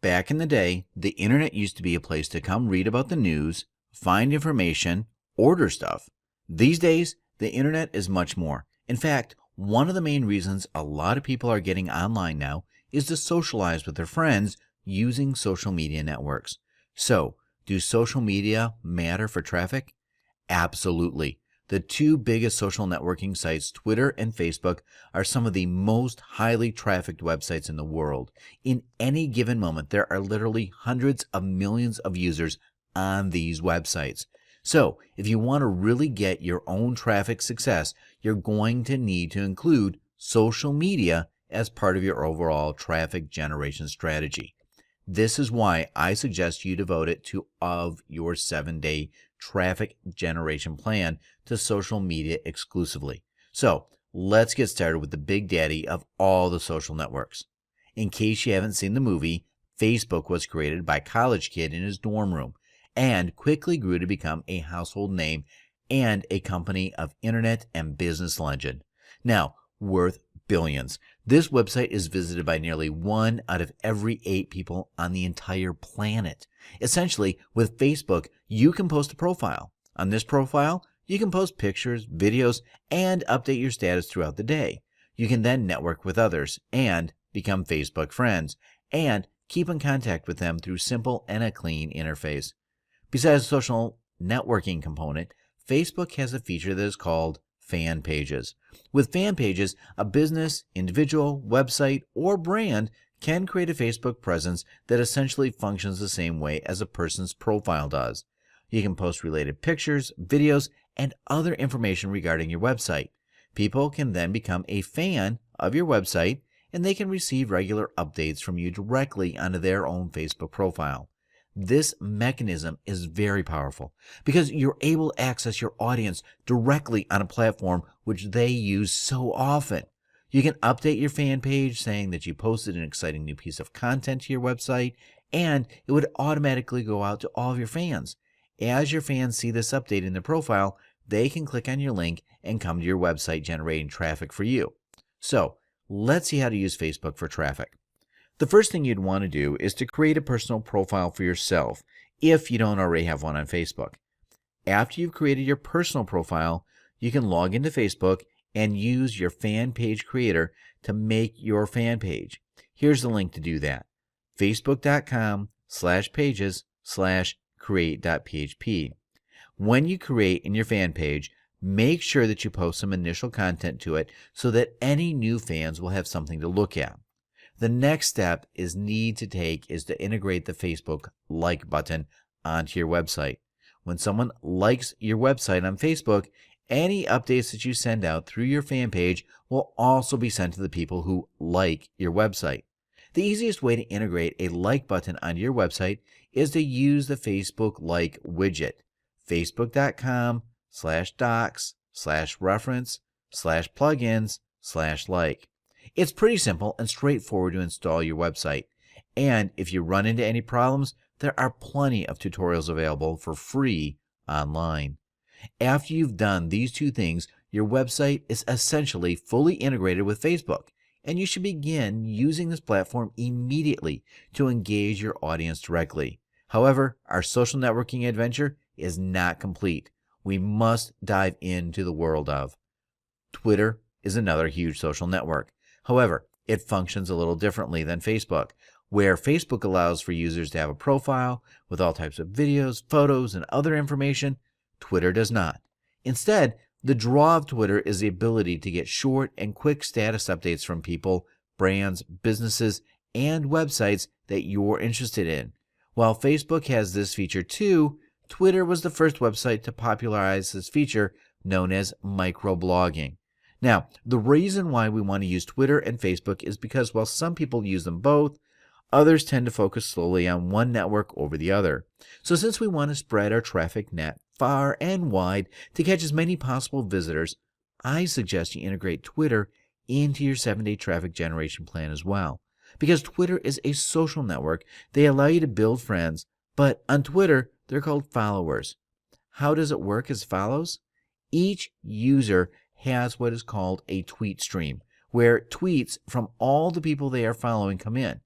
Back in the day, the internet used to be a place to come read about the news, find information, order stuff. These days, the internet is much more. In fact, one of the main reasons a lot of people are getting online now is to socialize with their friends using social media networks. So, do social media matter for traffic? Absolutely. The two biggest social networking sites, Twitter and Facebook, are some of the most highly trafficked websites in the world. In any given moment, there are literally hundreds of millions of users on these websites. So, if you want to really get your own traffic success, you're going to need to include social media as part of your overall traffic generation strategy. This is why I suggest you devote it to of your 7-day traffic generation plan to social media exclusively. So let's get started with the big daddy of all the social networks. In case you haven't seen the movie, Facebook was created by a college kid in his dorm room and quickly grew to become a household name and a company of internet and business legend. Now, worth billions. This website is visited by nearly 1 out of every 8 people on the entire planet. Essentially, with Facebook, you can post a profile. On this profile, you can post pictures, videos, and update your status throughout the day. You can then network with others and become Facebook friends and keep in contact with them through simple and a clean interface. Besides the social networking component, Facebook has a feature that is called fan pages. With fan pages, a business, individual, website, or brand can create a Facebook presence that essentially functions the same way as a person's profile does. You can post related pictures, videos, and other information regarding your website. People can then become a fan of your website, and they can receive regular updates from you directly onto their own Facebook profile. This mechanism is very powerful because you're able to access your audience directly on a platform which they use so often. You can update your fan page saying that you posted an exciting new piece of content to your website, and it would automatically go out to all of your fans. As your fans see this update in their profile, they can click on your link and come to your website, generating traffic for you. So, let's see how to use Facebook for traffic. The first thing you'd want to do is to create a personal profile for yourself if you don't already have one on Facebook. After you've created your personal profile, you can log into Facebook and use your fan page creator to make your fan page. Here's the link to do that: facebook.com/pages/create.php. When you create in your fan page, make sure that you post some initial content to it so that any new fans will have something to look at. The next step is to integrate the Facebook like button onto your website. When someone likes your website on Facebook, any updates that you send out through your fan page will also be sent to the people who like your website. The easiest way to integrate a like button onto your website is to use the Facebook like widget. Facebook.com/docs/reference/plugins/like. It's pretty simple and straightforward to install your website. And if you run into any problems, there are plenty of tutorials available for free online. After you've done these two things, your website is essentially fully integrated with Facebook, and you should begin using this platform immediately to engage your audience directly. However, our social networking adventure is not complete. We must dive into the world of Twitter. Is another huge social network. However, it functions a little differently than Facebook. Where Facebook allows for users to have a profile with all types of videos, photos, and other information, Twitter does not. Instead, the draw of Twitter is the ability to get short and quick status updates from people, brands, businesses, and websites that you're interested in. While Facebook has this feature too, Twitter was the first website to popularize this feature known as microblogging. Now, the reason why we want to use Twitter and Facebook is because while some people use them both, others tend to focus solely on one network over the other. So since we want to spread our traffic net far and wide to catch as many possible visitors, I suggest you integrate Twitter into your 7-day traffic generation plan as well. Because Twitter is a social network, they allow you to build friends, but on Twitter, they're called followers. How does it work as follows? Each user has what is called a tweet stream, where tweets from all the people they are following come in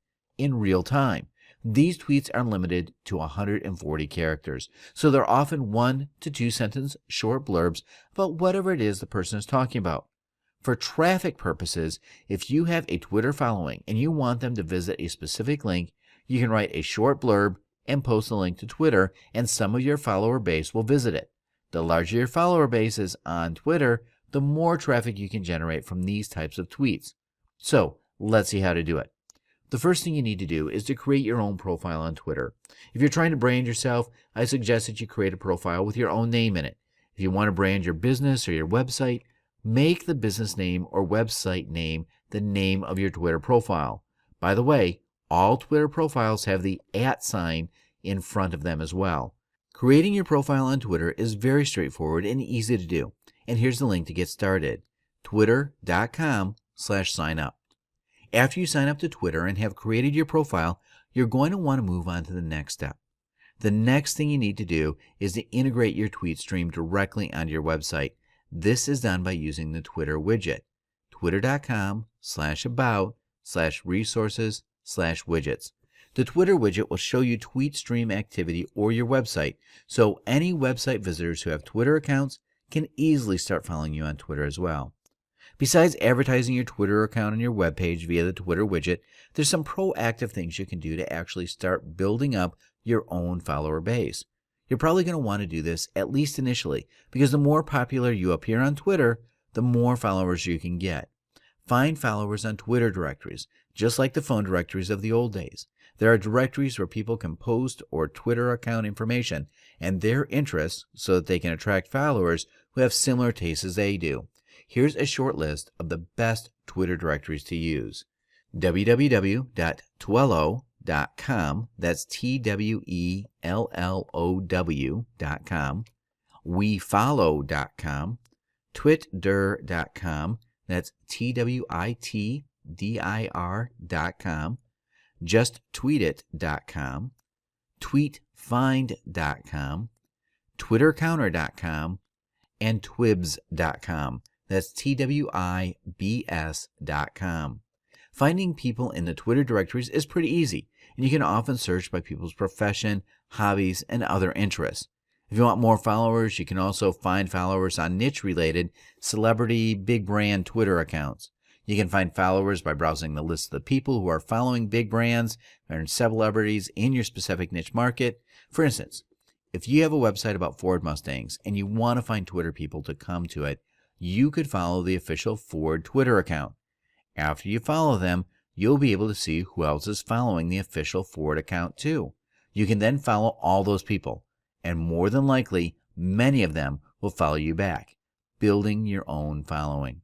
real time. These tweets are limited to 140 characters, so they're often 1 to 2 sentence short blurbs about whatever it is the person is talking about. For traffic purposes, if you have a Twitter following and you want them to visit a specific link, you can write a short blurb and post the link to Twitter, and some of your follower base will visit it. The larger your follower base is on Twitter, the more traffic you can generate from these types of tweets. So, let's see how to do it. The first thing you need to do is to create your own profile on Twitter. If you're trying to brand yourself, I suggest that you create a profile with your own name in it. If you want to brand your business or your website, make the business name or website name the name of your Twitter profile. By the way, all Twitter profiles have the @ sign in front of them as well. Creating your profile on Twitter is very straightforward and easy to do. And here's the link to get started: twitter.com/signup. After you sign up to Twitter and have created your profile, you're going to want to move on to the next step. The next thing you need to do is to integrate your tweet stream directly onto your website. This is done by using the Twitter widget. twitter.com/about/resources/widgets. The Twitter widget will show you tweet stream activity or your website, so any website visitors who have Twitter accounts can easily start following you on Twitter as well. Besides advertising your Twitter account on your webpage via the Twitter widget, there's some proactive things you can do to actually start building up your own follower base. You're probably going to want to do this at least initially, because the more popular you appear on Twitter, the more followers you can get. Find followers on Twitter directories, just like the phone directories of the old days. There are directories where people can post or Twitter account information and their interests so that they can attract followers who have similar tastes as they do. Here's a short list of the best Twitter directories to use: www.twello.com, that's TWELLOW.com, wefollow.com, twitdir.com, that's TWITDIR.com, justtweetit.com, tweetfind.com, twittercounter.com, and twibs.com. That's TWIBS.com. Finding people in the Twitter directories is pretty easy, and you can often search by people's profession, hobbies, and other interests. If you want more followers, you can also find followers on niche-related, celebrity, big brand Twitter accounts. You can find followers by browsing the list of the people who are following big brands and celebrities in your specific niche market. For instance, if you have a website about Ford Mustangs and you want to find Twitter people to come to it, you could follow the official Ford Twitter account. After you follow them, you'll be able to see who else is following the official Ford account too. You can then follow all those people, and more than likely, many of them will follow you back, building your own following.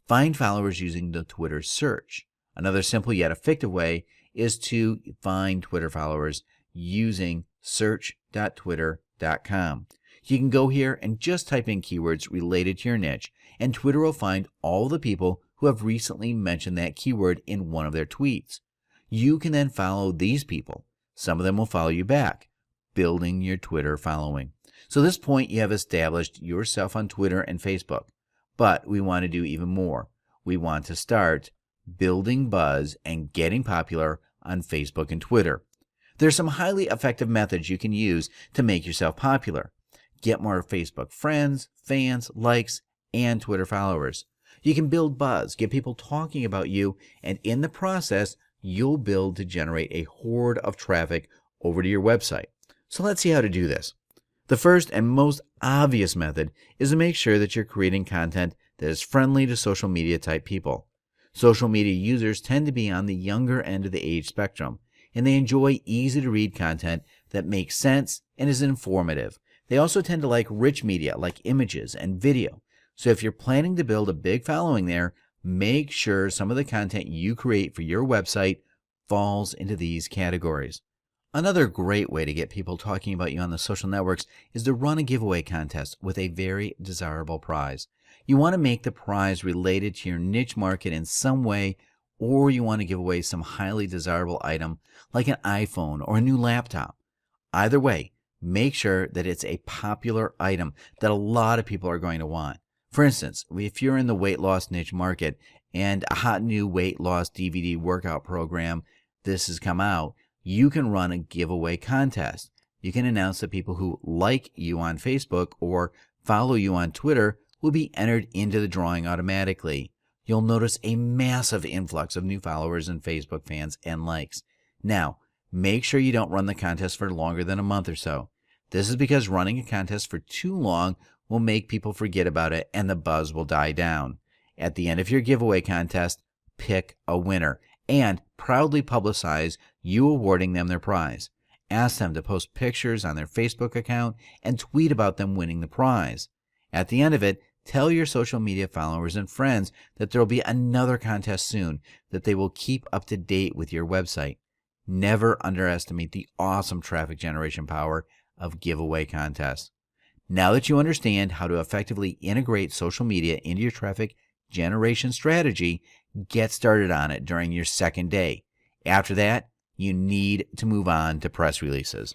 Find followers using the Twitter search. Another simple yet effective way is to find Twitter followers using search.twitter.com. You can go here and just type in keywords related to your niche, and Twitter will find all the people who have recently mentioned that keyword in one of their tweets. You can then follow these people. Some of them will follow you back, building your Twitter following. So at this point, you have established yourself on Twitter and Facebook. But we want to do even more. We want to start building buzz and getting popular on Facebook and Twitter. There's some highly effective methods you can use to make yourself popular. Get more Facebook friends, fans, likes, and Twitter followers. You can build buzz, get people talking about you, and in the process, you'll build to generate a horde of traffic over to your website. So let's see how to do this. The first and most obvious method is to make sure that you're creating content that is friendly to social media type people. Social media users tend to be on the younger end of the age spectrum, and they enjoy easy to read content that makes sense and is informative. They also tend to like rich media like images and video. So if you're planning to build a big following there, make sure some of the content you create for your website falls into these categories. Another great way to get people talking about you on the social networks is to run a giveaway contest with a very desirable prize. You want to make the prize related to your niche market in some way, or you want to give away some highly desirable item like an iPhone or a new laptop. Either way, make sure that it's a popular item that a lot of people are going to want. For instance, if you're in the weight loss niche market and a hot new weight loss DVD workout program, this has come out, you can run a giveaway contest. You can announce that people who like you on Facebook or follow you on Twitter will be entered into the drawing automatically. You'll notice a massive influx of new followers and Facebook fans and likes. Now, make sure you don't run the contest for longer than a month or so. This is because running a contest for too long will make people forget about it and the buzz will die down. At the end of your giveaway contest, pick a winner and proudly publicize you awarding them their prize. Ask them to post pictures on their Facebook account and tweet about them winning the prize. At the end of it, tell your social media followers and friends that there will be another contest soon, that they will keep up to date with your website. Never underestimate the awesome traffic generation power of giveaway contests. Now that you understand how to effectively integrate social media into your traffic generation strategy, get started on it during your second day. After that, you need to move on to press releases.